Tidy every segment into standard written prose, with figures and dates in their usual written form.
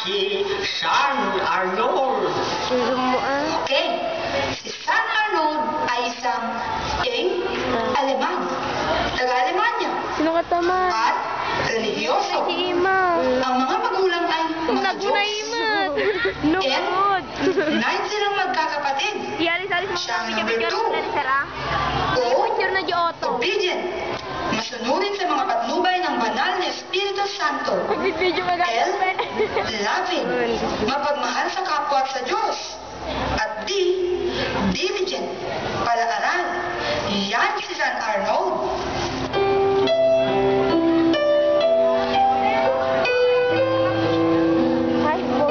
si San Arnold. Okay. Si San Arnold ay isang Aleman. Taga-Alemanya. Sino ka tama? At religyoso. Si Ima. Ang mga magulang ay mga Naguna Diyos. Ima. And Lungkot. 9 silang magkakapatid. Alis mo Siya ang kami number kapit 2. na Sara. O, Picture na Giotto. obedient. Masunurin sa mga patnubay ng banal na Espiritu Santo. Video L, magkakapit. loving. Mapagmahal sa kapwa at sa Diyos. At D, diligent. Palaaral. Yan si San Arnold. Hi, po.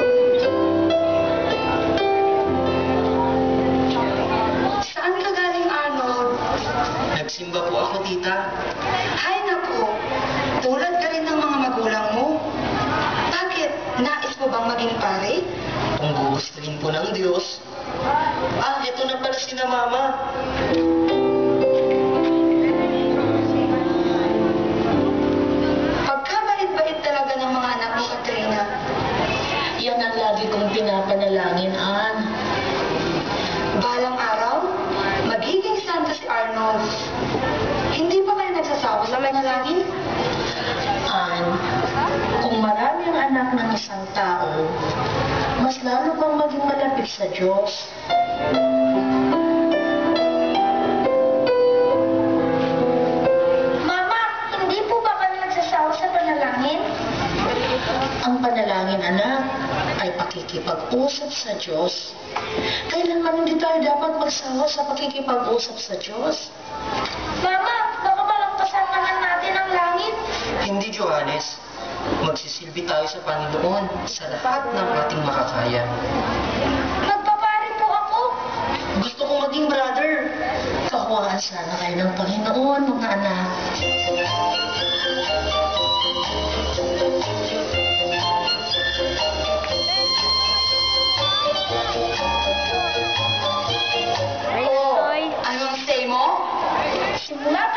Saan ka galing, Arnold? Nagsimba po ako, tita. Hay naku, tulad ka rin ng mga magulang mo. Bakit? Nais mo bang maging pare? Kung gugustuhin po ng Diyos. Ah, ito na pala sina Mama. Pagkabait-bait talaga ng mga anak mo, Katrina. Yan ang lagi kong pinapanalangin, Ann. Balang araw, magiging santo si Arnold. Hindi pa kayo nagsasawa sa panalangin? Ann, kung marami ang anak ng isang tao, mas lalo bang maging malapit sa Diyos. Mama, hindi po ba kayo nagsasawa sa panalangin? Ang panalangin, anak, ay pakikipag-usap sa Diyos. Kailanman hindi tayo dapat magsawa sa pakikipag-usap sa Diyos. Mama, baka malampasan naman natin ang langit. Hindi, Johannes. Magsisilbi tayo sa Panginoon sa lahat ng ating makakaya. Magpapari po ako. Gusto kong maging brother. Kakuhaan sana kayo ng Panginoon, mga anak. Ay, Oh, Toy. anong say mo? Simula pa